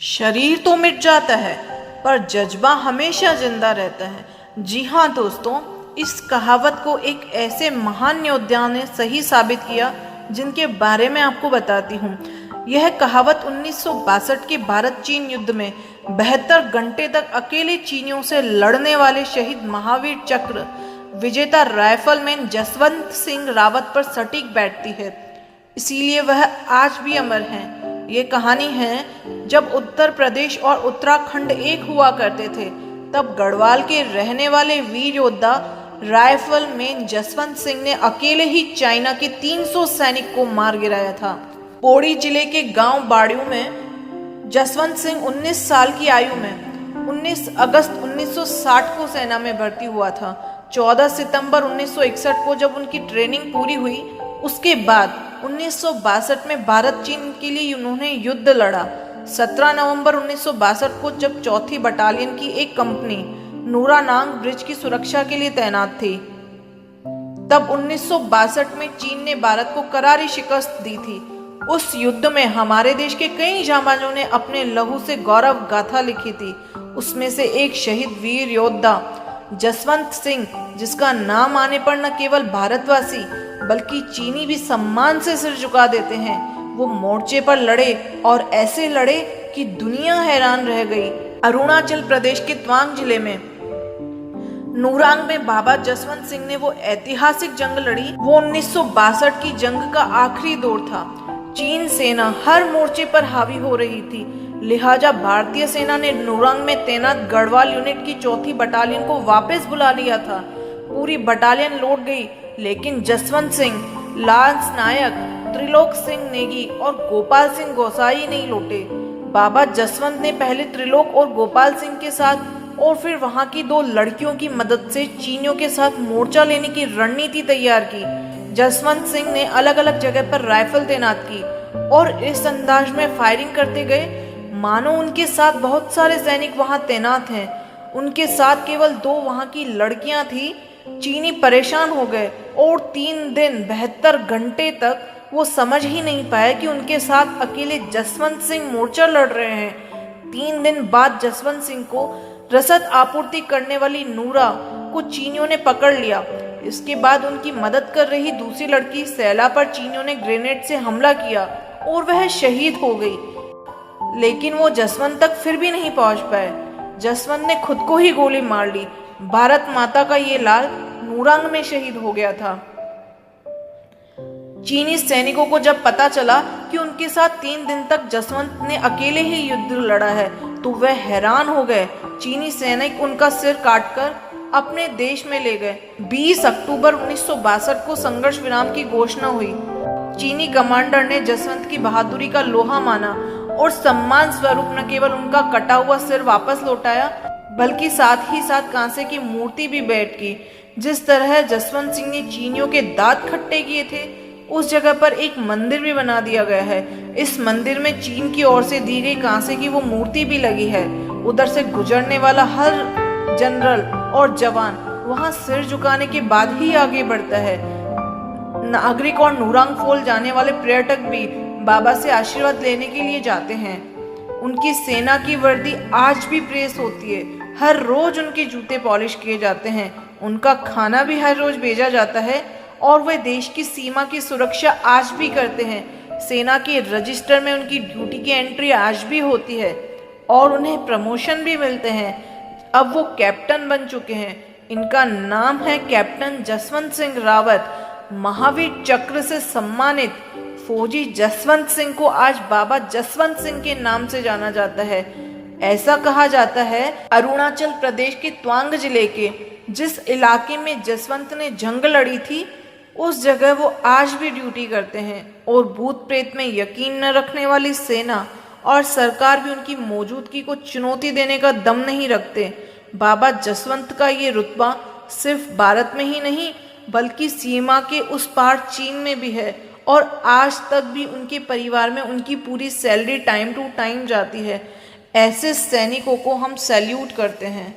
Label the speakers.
Speaker 1: शरीर तो मिट जाता है पर जज्बा हमेशा जिंदा रहता है। जी हाँ दोस्तों, इस कहावत को एक ऐसे महान योद्धा ने सही साबित किया जिनके बारे में आपको बताती हूँ। यह कहावत 1962 के भारत चीन युद्ध में 72 घंटे तक अकेले चीनियों से लड़ने वाले शहीद महावीर चक्र विजेता राइफलमैन जसवंत सिंह रावत पर सटीक बैठती है, इसीलिए वह आज भी अमर हैं। ये कहानी है जब उत्तर प्रदेश और उत्तराखंड एक हुआ करते थे, तब गढ़वाल के रहने वाले वीर योद्धा राइफलमैन जसवंत सिंह ने अकेले ही चाइना के 300 सैनिक को मार गिराया था। पौड़ी जिले के गांव बाड़ियों में जसवंत सिंह 19 साल की आयु में 19 अगस्त 1960 को सेना में भर्ती हुआ था। 14 सितंबर 1961 को जब उनकी ट्रेनिंग पूरी हुई, उसके बाद 1962 में भारत चीन के लिए उन्होंने युद्ध लड़ा। 17 नवंबर 1962 को जब चौथी बटालियन की एक कंपनी नूरानांग ब्रिज की सुरक्षा के लिए तैनात थी, तब 1962 में चीन ने भारत को करारी शिकस्त दी थी। उस युद्ध में हमारे देश के कई जांबाजों ने अपने लहू से गौरव गाथा लिखी थी। उसमें से एक शहीद वीर योद्धा जसवंत सिंह, जिसका नाम आने पर न केवल भारतवासी बल्कि चीनी भी सम्मान से सिर झुका देते हैं, वो मोर्चे पर लड़े और ऐसे लड़े कि दुनिया हैरान रह गई। अरुणाचल प्रदेश के तवांग जिले में नूरांग में बाबा जसवंत सिंह ने वो ऐतिहासिक जंग लड़ी। वो 1962 की जंग का आखिरी दौर था। चीन सेना हर मोर्चे पर हावी हो रही थी, लिहाजा भारतीय सेना ने नूरांग में तैनात गढ़वाल यूनिट की चौथी बटालियन को वापस बुला लिया था। पूरी बटालियन लौट गई, लेकिन जसवंत सिंह, लांस नायक त्रिलोक सिंह नेगी और गोपाल सिंह गोसाई नहीं लौटे। बाबा जसवंत ने पहले त्रिलोक और गोपाल सिंह के साथ और फिर वहां की 2 लड़कियों की मदद से चीनियों के साथ मोर्चा लेने की रणनीति तैयार की। जसवंत सिंह ने अलग अलग जगह पर राइफल तैनात की और इस अंदाज में फायरिंग करते गए मानो उनके साथ बहुत सारे सैनिक वहां तैनात हैं। उनके साथ केवल 2 वहां की लड़कियां थी। चीनी परेशान हो गए और 3 दिन 72 घंटे तक वो समझ ही नहीं पाए कि उनके साथ अकेले जसवंत सिंह मोर्चा लड़ रहे हैं। 3 दिन बाद जसवंत सिंह को रसद आपूर्ति करने वाली नूरा को चीनियों ने पकड़ लिया। इसके बाद उनकी मदद कर रही दूसरी लड़की सैला पर चीनियों ने ग्रेनेड से हमला किया और वह शहीद हो गई, लेकिन वो जसवंत तक फिर भी नहीं पहुंच पाए। जसवंत ने खुद को ही गोली मार ली। भारत माता का ये लाल नूरांग में शहीद हो गया था। चीनी सैनिकों को जब पता चला कि उनके साथ 3 दिन तक जसवंत ने अकेले ही युद्ध लड़ा है, तो वह हैरान हो गए। चीनी सैनिक उनका सिर काटकर अपने देश में ले गए। 20 अक्टूबर 1962 को संघर्ष विराम की घोषणा हुई। चीनी कमांडर ने जसवंत की बहादुरी का लोहा माना और सम्मान स्वरूप न केवल उनका कटा हुआ सिर वापस लौटाया, बल्कि साथ ही साथ कांसे की मूर्ति भी भेंट की। जिस तरह जसवंत सिंह ने चीनियों के दांत खट्टे किए थे, उस जगह पर एक मंदिर भी बना दिया गया है। इस मंदिर में चीन की ओर से दी गई कांसे की वो मूर्ति भी लगी है। उधर से गुजरने वाला हर जनरल और जवान वहां सिर झुकाने के बाद ही आगे बढ़ता है। नागरिक और नूरांग फॉल जाने वाले पर्यटक भी बाबा से आशीर्वाद लेने के लिए जाते हैं। उनकी सेना की वर्दी आज भी प्रेस होती है। हर रोज उनके जूते पॉलिश किए जाते हैं। उनका खाना भी हर रोज भेजा जाता है और वे देश की सीमा की सुरक्षा आज भी करते हैं। सेना के रजिस्टर में उनकी ड्यूटी की एंट्री आज भी होती है और उन्हें प्रमोशन भी मिलते हैं। अब वो कैप्टन बन चुके हैं। इनका नाम है कैप्टन जसवंत सिंह रावत। महावीर चक्र से सम्मानित फौजी जसवंत सिंह को आज बाबा जसवंत सिंह के नाम से जाना जाता है। ऐसा कहा जाता है अरुणाचल प्रदेश के तवांग जिले के जिस इलाके में जसवंत ने जंग लड़ी थी, उस जगह वो आज भी ड्यूटी करते हैं और भूत प्रेत में यकीन न रखने वाली सेना और सरकार भी उनकी मौजूदगी को चुनौती देने का दम नहीं रखते। बाबा जसवंत का ये रुतबा सिर्फ भारत में ही नहीं बल्कि सीमा के उस पार चीन में भी है और आज तक भी उनके परिवार में उनकी पूरी सैलरी टाइम टू टाइम जाती है। ऐसे सैनिकों को हम सैल्यूट करते हैं।